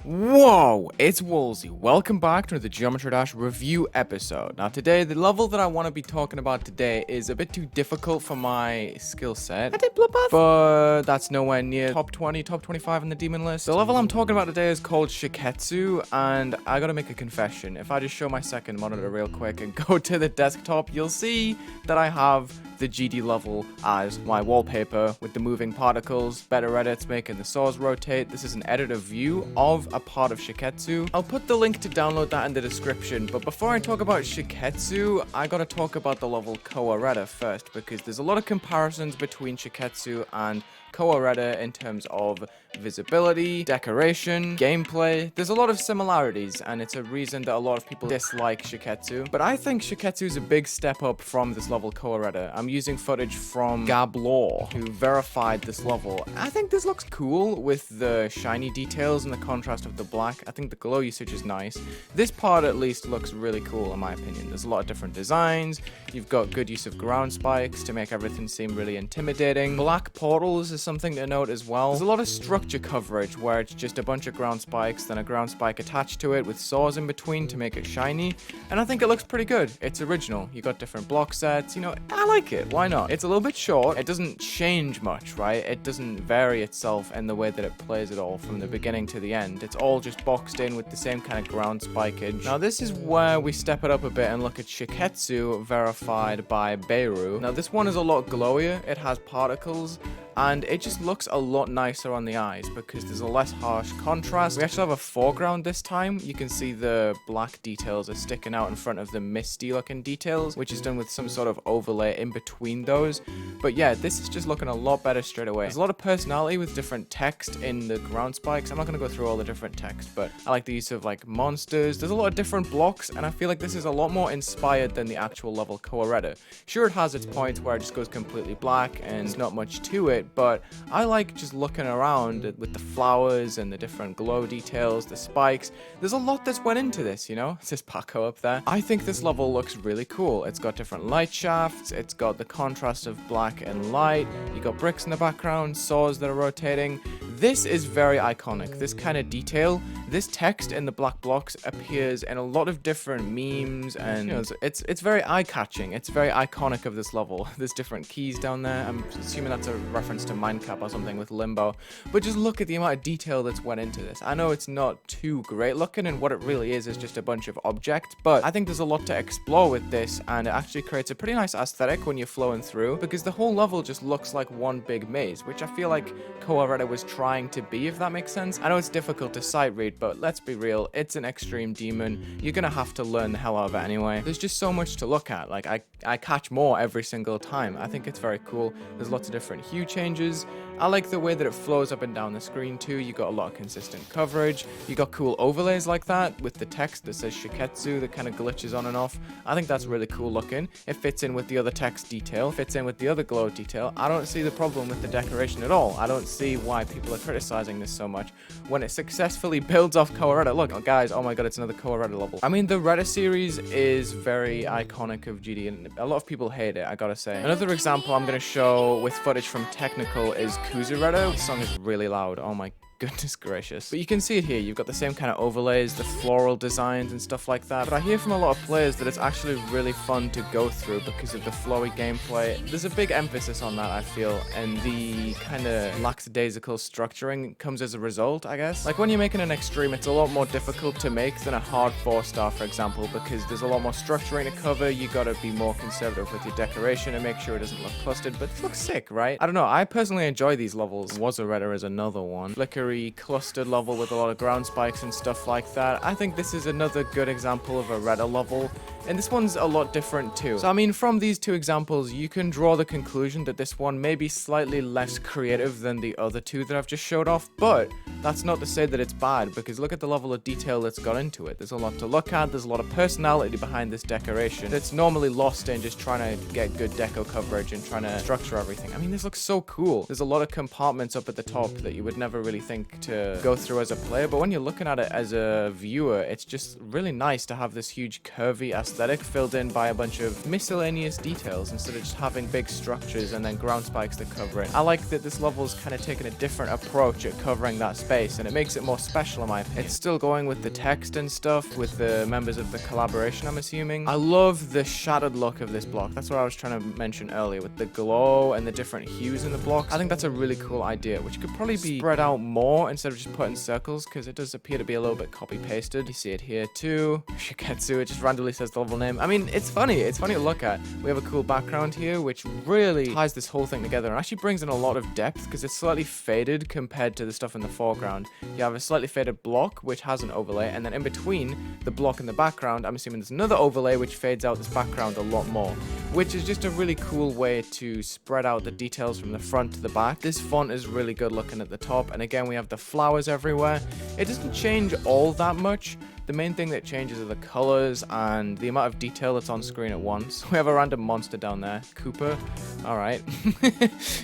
Whoa, it's Wulzy. Welcome back to the Geometry Dash review episode. Now today, the level that I want to be talking about today is a bit too difficult for my skill set. I did Bloodbath, but that's nowhere near top 20, top 25 on the demon list. The level I'm talking about today is called Shukketsu, and I gotta make a confession. If I just show my second monitor real quick and go to the desktop, you'll see that I have the GD level as my wallpaper with the moving particles, better edits making the saws rotate. This is an editor view of a part of Shukketsu. I'll put the link to download that in the description, but before I talk about Shukketsu, I gotta talk about the level Kowareta first, because there's a lot of comparisons between Shukketsu and Kowareta in terms of visibility, decoration, gameplay. There's a lot of similarities, and it's a reason that a lot of people dislike Shukketsu. But I think Shukketsu is a big step up from this level Kowareta. I'm using footage from Gablor, who verified this level. I think this looks cool with the shiny details and the contrast of the black. I think the glow usage is nice. This part at least looks really cool in my opinion. There's a lot of different designs. You've got good use of ground spikes to make everything seem really intimidating. Black portals is something to note as well. There's a lot of structure coverage where it's just a bunch of ground spikes, then a ground spike attached to it with saws in between to make it shiny, and I think it looks pretty good. It's original. You got different block sets, you know, I like it. Why not? It's a little bit short. It doesn't change much, right? It doesn't vary itself in the way that it plays it all from the beginning to the end. It's all just boxed in with the same kind of ground spikeage. Now this is where we step it up a bit and look at Shukketsu verified by Baeru. Now this one is a lot glowier. It has particles, and it just looks a lot nicer on the eyes because there's a less harsh contrast. We actually have a foreground this time. You can see the black details are sticking out in front of the misty looking details, which is done with some sort of overlay in between those. But yeah, this is just looking a lot better straight away. There's a lot of personality with different text in the ground spikes. I'm not going to go through all the different text, but I like the use of like monsters. There's a lot of different blocks, and I feel like this is a lot more inspired than the actual level Kowareta. Sure, it has its points where it just goes completely black and there's not much to it, but I like just looking around with the flowers and the different glow details, the spikes. There's a lot that's went into this, you know? It says Paco up there. I think this level looks really cool. It's got different light shafts, it's got the contrast of black and light, you got bricks in the background, saws that are rotating. This is very iconic. This kind of detail, this text in the black blocks appears in a lot of different memes, and you know, it's very eye-catching. It's very iconic of this level. There's different keys down there. I'm assuming that's a reference to Minecraft or something with Limbo, but just look at the amount of detail that's went into this. I know it's not too great looking, and what it really is just a bunch of objects, but I think there's a lot to explore with this, and it actually creates a pretty nice aesthetic when you're flowing through, because the whole level just looks like one big maze, which I feel like Kowareta was trying to be, if that makes sense. I know it's difficult to sight read, but let's be real, it's an extreme demon. You're gonna have to learn the hell out of it anyway. There's just so much to look at. Like, I catch more every single time. I think it's very cool. There's lots of different hue changes. I like the way that it flows up and down the screen too. You got a lot of consistent coverage. You got cool overlays like that with the text that says Shukketsu that kind of glitches on and off. I think that's really cool looking. It fits in with the other text detail, fits in with the other glow detail. I don't see the problem with the decoration at all. I don't see why people are criticizing this so much when it successfully builds off Kowareta. Look, guys, oh my god, it's another Kowareta level. I mean, the Reta series is very iconic of GD, and a lot of people hate it, I gotta say. Another example I'm gonna show with footage from Technical is Kuzureta. This song is really loud. Oh my goodness gracious. But you can see it here. You've got the same kind of overlays, the floral designs and stuff like that. But I hear from a lot of players that it's actually really fun to go through because of the flowy gameplay. There's a big emphasis on that, I feel, and the kind of lackadaisical structuring comes as a result, I guess. Like when you're making an extreme, it's a lot more difficult to make than a hard 4-star, for example, because there's a lot more structuring to cover. You gotta be more conservative with your decoration and make sure it doesn't look clustered, but it looks sick, right? I don't know. I personally enjoy these levels. Wasureta is another one. Flickery, clustered level with a lot of ground spikes and stuff like that. I think this is another good example of a Reta level, and this one's a lot different too. So I mean, from these two examples, you can draw the conclusion that this one may be slightly less creative than the other two that I've just showed off, but that's not to say that it's bad, because look at the level of detail that's got into it. There's a lot to look at, there's a lot of personality behind this decoration that's normally lost in just trying to get good deco coverage and trying to structure everything. I mean, this looks so cool. There's a lot of compartments up at the top that you would never really think to go through as a player, but when you're looking at it as a viewer, it's just really nice to have this huge curvy aesthetic aesthetic filled in by a bunch of miscellaneous details instead of just having big structures and then ground spikes to cover it. I like that this level's kind of taken a different approach at covering that space, and it makes it more special in my opinion. It's still going with the text and stuff with the members of the collaboration, I'm assuming. I love the shattered look of this block. That's what I was trying to mention earlier with the glow and the different hues in the blocks. I think that's a really cool idea, which could probably be spread out more instead of just put in circles, because it does appear to be a little bit copy pasted. You see it here too. Shukketsu, it just randomly says the level name. I mean, it's funny to look at. We have a cool background here which really ties this whole thing together and actually brings in a lot of depth because it's slightly faded compared to the stuff in the foreground. You have a slightly faded block which has an overlay, and then in between the block and the background, I'm assuming there's another overlay which fades out this background a lot more, which is just a really cool way to spread out the details from the front to the back. This font is really good looking at the top, and again we have the flowers everywhere. It doesn't change all that much. The main thing that changes are the colors and the amount of detail that's on screen at once. We have a random monster down there. Cooper. Alright.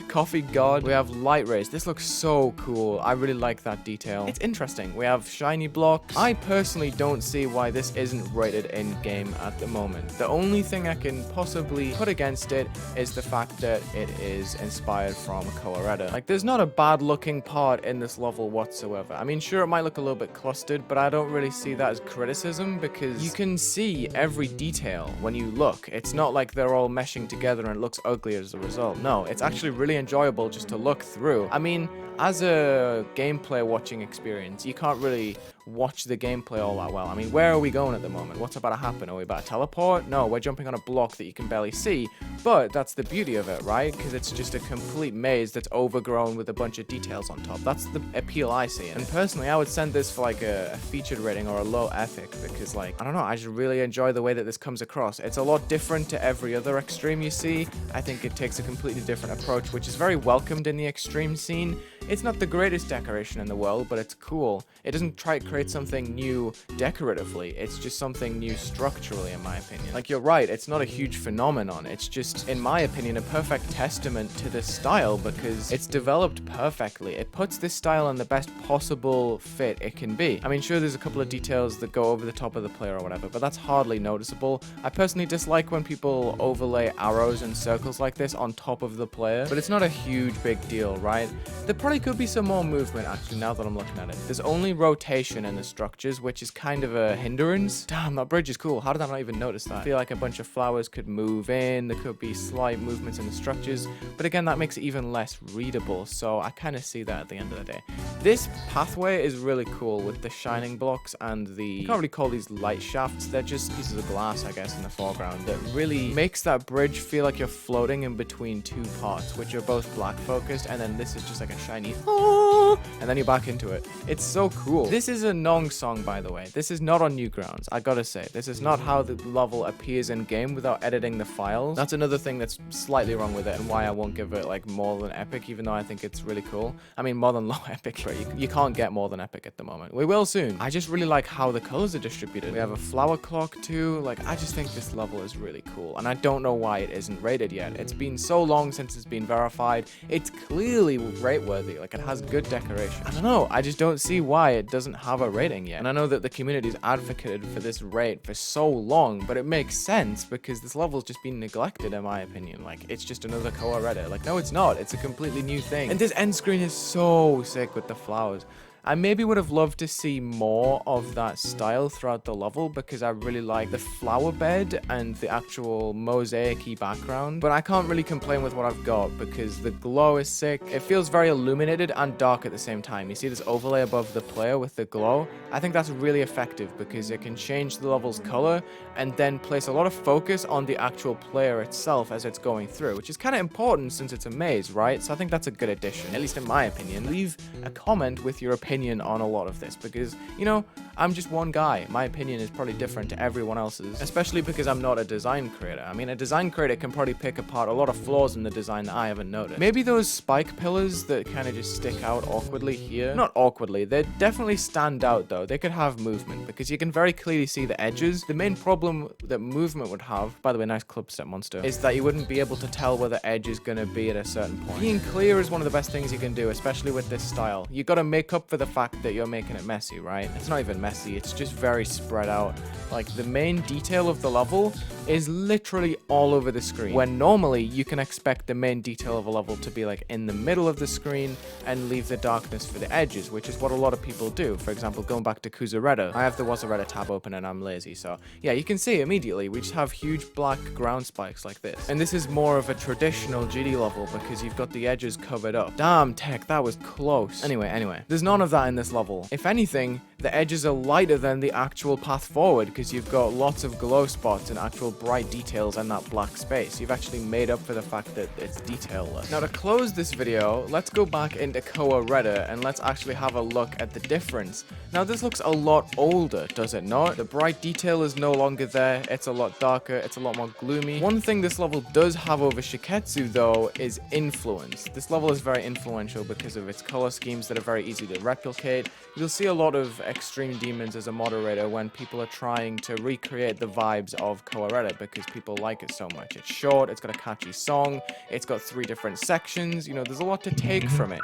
Coffee God. We have light rays. This looks so cool. I really like that detail. It's interesting. We have shiny blocks. I personally don't see why this isn't rated in-game at the moment. The only thing I can possibly put against it is the fact that it is inspired from Kowareta. Like, there's not a bad looking part in this level whatsoever. I mean, sure, it might look a little bit clustered, but I don't really see that as criticism because you can see every detail when you look. It's not like they're all meshing together and it looks ugly as a result. No, it's actually really enjoyable just to look through. I mean, as a gameplay watching experience, you can't really watch the gameplay all that well. I mean, where are we going at the moment? What's about to happen? Are we about to teleport? No, we're jumping on a block that you can barely see, but that's the beauty of it, right? Because it's just a complete maze that's overgrown with a bunch of details on top. That's the appeal I see. And personally, I would send this for like a featured rating or a low epic because, like, I don't know, I just really enjoy the way that this comes across. It's a lot different to every other extreme you see. I think it takes a completely different approach, which is very welcomed in the extreme scene. It's not the greatest decoration in the world, but it's cool. It doesn't try to create something new decoratively. It's just something new structurally, in my opinion. Like, you're right, it's not a huge phenomenon. It's just, in my opinion, a perfect testament to this style because it's developed perfectly. It puts this style in the best possible fit it can be. I mean, sure, there's a couple of details that go over the top of the player or whatever, but that's hardly noticeable. I personally dislike when people overlay arrows and circles like this on top of the player, but it's not a huge big deal, right? There probably could be some more movement, actually, now that I'm looking at it. There's only rotation in the structures, which is kind of a hindrance. Damn, that bridge is cool. How did I not even notice that? I feel like a bunch of flowers could move in. There could be slight movements in the structures, but again, that makes it even less readable, so I kind of see that at the end of the day. This pathway is really cool with the shining blocks and the, you can't really call these light shafts, they're just pieces of glass, I guess, in the foreground that really makes that bridge feel like you're floating in between two parts, which are both black focused, and then this is just like a shiny and then you're back into it. It's so cool. This is a Nong song, by the way. This is not on Newgrounds, I gotta say. This is not how the level appears in game without editing the files. That's another thing that's slightly wrong with it and why I won't give it like more than epic, even though I think it's really cool. I mean, more than low epic, right? You can't get more than epic at the moment. We will soon. I just really like how the colors are distributed. We have a flower clock too. Like, I just think this level is really cool, and I don't know why it isn't rated yet. It's been so long since it's been verified. It's clearly rate worthy. Like, it has good decoration. I don't know, I just don't see why it doesn't have a rating yet. And I know that the community's advocated for this rate for so long, but it makes sense because this level's just been neglected, in my opinion. Like, it's just another Kowareta. Like, no, it's not. It's a completely new thing. And this end screen is so sick with the flowers. I maybe would have loved to see more of that style throughout the level because I really like the flower bed and the actual mosaic-y background, but I can't really complain with what I've got because the glow is sick. It feels very illuminated and dark at the same time. You see this overlay above the player with the glow? I think that's really effective because it can change the level's color and then place a lot of focus on the actual player itself as it's going through, which is kind of important since it's a maze, right? So I think that's a good addition, at least in my opinion. Leave a comment with your opinion on a lot of this because, you know, I'm just one guy. My opinion is probably different to everyone else's, especially because I'm not a design creator. I mean, a design creator can probably pick apart a lot of flaws in the design that I haven't noticed. Maybe those spike pillars that kind of just stick out awkwardly here. Not awkwardly, they definitely stand out though. They could have movement because you can very clearly see the edges. The main problem that movement would have, by the way, nice club step monster, is that you wouldn't be able to tell where the edge is going to be at a certain point. Being clear is one of the best things you can do, especially with this style. You got to make up for for the fact that you're making it messy, right? It's not even messy, it's just very spread out. Like, the main detail of the level is literally all over the screen, when normally you can expect the main detail of a level to be like in the middle of the screen and leave the darkness for the edges, which is what a lot of people do. For example, going back to Kuzureta, I have the Wasureta tab open and I'm lazy, so yeah, you can see immediately we just have huge black ground spikes like this. And this is more of a traditional GD level because you've got the edges covered up. Damn, Tech, that was close. Anyway, there's none of that in this level. If anything, the edges are lighter than the actual path forward because you've got lots of glow spots and actual bright details in that black space. You've actually made up for the fact that it's detailless. Now, to close this video, let's go back into Kowareta and let's actually have a look at the difference. Now, this looks a lot older, does it not? The bright detail is no longer there. It's a lot darker. It's a lot more gloomy. One thing this level does have over Shukketsu, though, is influence. This level is very influential because of its color schemes that are very easy to replicate. You'll see a lot of extreme demons as a moderator when people are trying to recreate the vibes of Kowareta because people like it so much. It's short, it's got a catchy song, it's got 3 different sections, you know, there's a lot to take from it.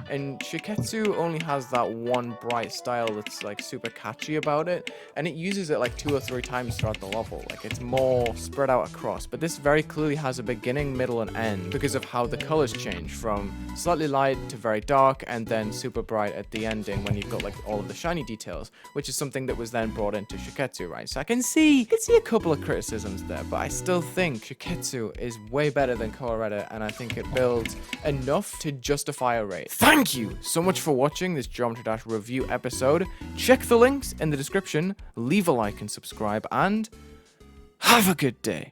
And Shukketsu only has that one bright style that's like super catchy about it, and it uses it like 2 or 3 times throughout the level. Like, it's more spread out across, but this very clearly has a beginning, middle, and end because of how the colors change from slightly light to very dark and then super bright at the ending when you've got like all of the shiny details, which is something that was then brought into Shukketsu, right? So I can see a couple of criticisms there, but I still think Shukketsu is way better than Kowareta, and I think it builds enough to justify a rate. Thank you so much for watching this Geometry Dash review episode. Check the links in the description, leave a like and subscribe, and have a good day.